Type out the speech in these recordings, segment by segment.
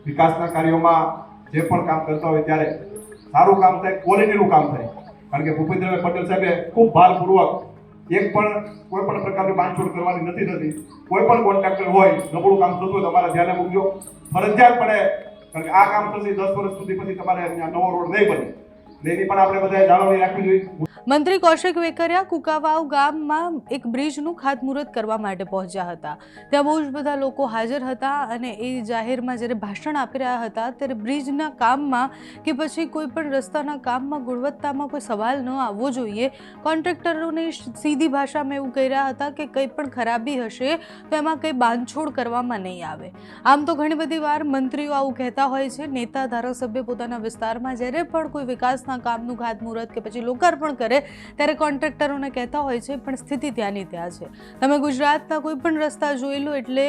વિકાસના કાર્યોમાં જે પણ કામ કરતા હોય ત્યારે સારું કામ થાય, ક્વોલિટીનું કામ થાય. કારણ કે ભૂપેન્દ્રભાઈ પટેલ સાહેબે ખૂબ ભારપૂર્વક એક પણ કોઈ પણ પ્રકારની બાંધછોડ કરવાની નથી થતી. કોઈ પણ કોન્ટ્રાક્ટર હોય નબળું કામ થતું હોય તમારા ધ્યાને મૂકજો, ફરજિયાત પડે. કારણ કે આ કામ થશે 10 વર્ષ સુધી, પછી તમારે નવો રોડ નહીં બને. એની પણ આપણે બધાએ જાળવણી રાખવી જોઈએ. મંત્રી કૌશિક વેકરિયા કુકાવાવ ગામમાં એક બ્રિજનું ખાતમુહૂર્ત કરવા માટે પહોંચ્યા હતા. ત્યાં બહુ જ બધા લોકો હાજર હતા અને એ જાહેરમાં જ્યારે ભાષણ આપી રહ્યા હતા ત્યારે બ્રિજના કામમાં કે પછી કોઈ પણ રસ્તાના કામમાં ગુણવત્તામાં કોઈ સવાલ ન આવવો જોઈએ. કોન્ટ્રાક્ટરોને સીધી ભાષામાં એવું કહી રહ્યા હતા કે કંઈ પણ ખરાબી હશે તો એમાં કંઈ બાંધછોડ કરવામાં નહીં આવે. આમ તો ઘણી બધી વાર મંત્રીઓ આવું કહેતા હોય છે. નેતા ધારાસભ્ય પોતાના વિસ્તારમાં જ્યારે પણ કોઈ વિકાસના કામનું ખાતમુહૂર્ત કે પછી લોકાર્પણ કરે ત્યારે કોન્ટ્રાક્ટરોને કહેતા હોય છે, પણ સ્થિતિ ત્યાંની ત્યાં છે. તમે ગુજરાતના કોઈ પણ રસ્તા જોઈ લો એટલે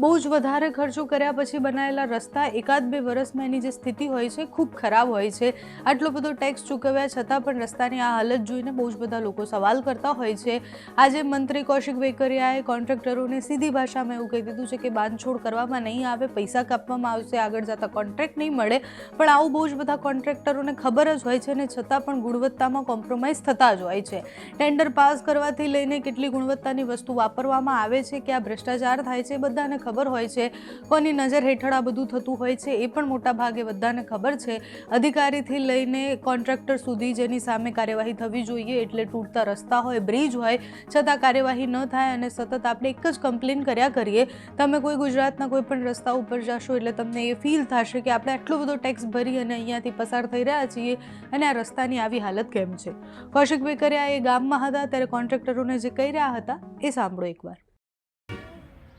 બહુ જ વધારે ખર્ચો કર્યા પછી બનાવેલા રસ્તા 1-2 વર્ષમાં એની જે સ્થિતિ હોય છે ખૂબ ખરાબ હોય છે. આટલો બધો ટેક્સ ચૂકવ્યા છતાં પણ રસ્તાની આ હાલત જોઈને બહુ જ બધા લોકો સવાલ કરતા હોય છે. આજે મંત્રી કૌશિક વેકરિયાએ કોન્ટ્રાક્ટરોને સીધી ભાષામાં એવું કહી દીધું છે કે બાંધછોડ કરવામાં નહીં આવે, પૈસા કાપવામાં આવશે, આગળ જતા કોન્ટ્રાક્ટ નહીં મળે. પણ આવું બહુ જ બધા કોન્ટ્રાક્ટરોને ખબર જ હોય છે અને છતાં પણ ગુણવત્તામાં કોમ્પ્રોમાઇઝ થતા જ હોય છે. ટેન્ડર પાસ કરવાથી લઈને કેટલી ગુણવત્તાની વસ્તુ વાપરવામાં આવે છે, કે આ ભ્રષ્ટાચાર થાય છે, બધાને ખબર હોય છે. કોની નજર હેઠળ આ બધું થતું હોય છે એ પણ મોટા ભાગે બધાને ખબર છે. અધિકારીથી લઈને કોન્ટ્રાક્ટર સુધી જેની સામે કાર્યવાહી થવી જોઈએ, એટલે તૂટતા રસ્તા હોય, બ્રિજ હોય, છતાં કાર્યવાહી ન થાય અને સતત આપણે એક જ કમ્પ્લેન કર્યા કરીએ. તમે કોઈ ગુજરાતના કોઈ પણ રસ્તા ઉપર જશો એટલે તમને એ ફીલ થશે કે આપણે આટલો બધો ટેક્સ ભરી અને અહીંયાથી પસાર થઈ રહ્યા છીએ અને આ રસ્તાની આવી હાલત કેમ છે. કૌશિક વેકરિયા એ ગામમાં હતા ત્યારે કોન્ટ્રાક્ટરોને જે કહી રહ્યા હતા એ સાંભળો એકવાર.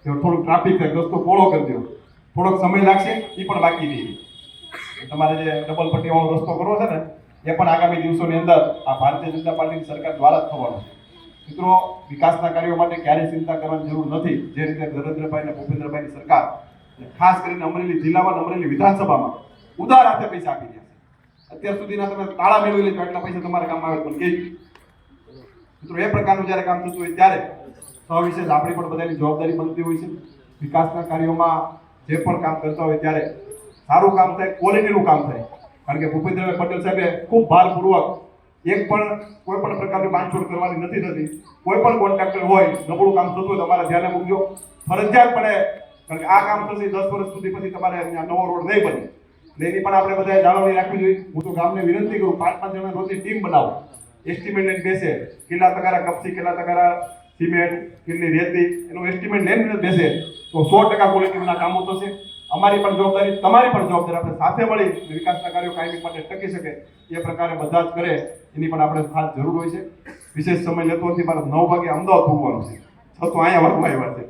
થોડુંક ટ્રાફિક રસ્તો પહોળો કરી દો, થોડોક સમય લાગશે એ પણ બાકી નહીં. તમારે જે ડબલ પટ્ટી વાળો રસ્તો કરવો છે ને એ પણ આગામી દિવસોની અંદર આ ભારતીય જનતા પાર્ટીની સરકાર દ્વારા જ થવાનો છે. મિત્રો, વિકાસના કાર્યો માટે ક્યારેય ચિંતા કરવાની જરૂર નથી. જે રીતે નરેન્દ્રભાઈ અને ભૂપેન્દ્રભાઈની સરકાર ખાસ કરીને અમરેલી જિલ્લામાં, અમરેલી વિધાનસભામાં ઉદાર હાથે પૈસા આપી રહ્યા છે. અત્યાર સુધીના તમે તાળા મેળવી લેજો એટલા પૈસા તમારા કામમાં આવે પણ કહેજો. મિત્રો, એ પ્રકારનું જ્યારે કામ થતું હોય ત્યારે સવિશેષ આપણી પણ બધાની જવાબદારી બનતી હોય છે. વિકાસના કાર્યોમાં જે પણ કામ કરતા હોય ત્યારે સારું કામ થાય, ક્વોલિટીનું કામ થાય. કારણ કે ભૂપેન્દ્રભાઈ પટેલ સાહેબે ખૂબ ભારપૂર્વક એક પણ કોઈ પણ પ્રકારની બાંધછોડ કરવાની નથી થતી. કોઈ પણ કોન્ટ્રાક્ટર હોય નબળું કામ થતું હોય તમારા ધ્યાને મૂકજો, ફરજિયાત પડે. કારણ કે આ કામ થશે 10 વર્ષ સુધી, પછી તમારે નવો રોડ નહીં બને. એની પણ આપણે બધાએ જાળવણી રાખવી જોઈએ. હું તો ગામને વિનંતી કરું, 5-5 જણા રોજની ટીમ બનાવો, એસ્ટિમેટ લઈને બેસે, કેટલા તગારા કપચી, કેટલા તગારા સિમેન્ટ, કેટલી રેતી, એનું એસ્ટિમેટ લઈને બેસે તો 100% ક્વોલિટીના કામો થશે. અમારી પણ જવાબદારી, તમારી પણ જવાબદારી, આપણે સાથે મળી વિકાસના કાર્યો કાયમી માટે ટકી શકે એ પ્રકારે બધા જ કરે એની પણ આપણે ખાસ જરૂર હોય છે. વિશેષ સમય લેતો નથી. મારે 9 વાગે અમદાવાદ પહોંચવાનું છે, છતાં અહીંયા વાગવા આવ્યા છે.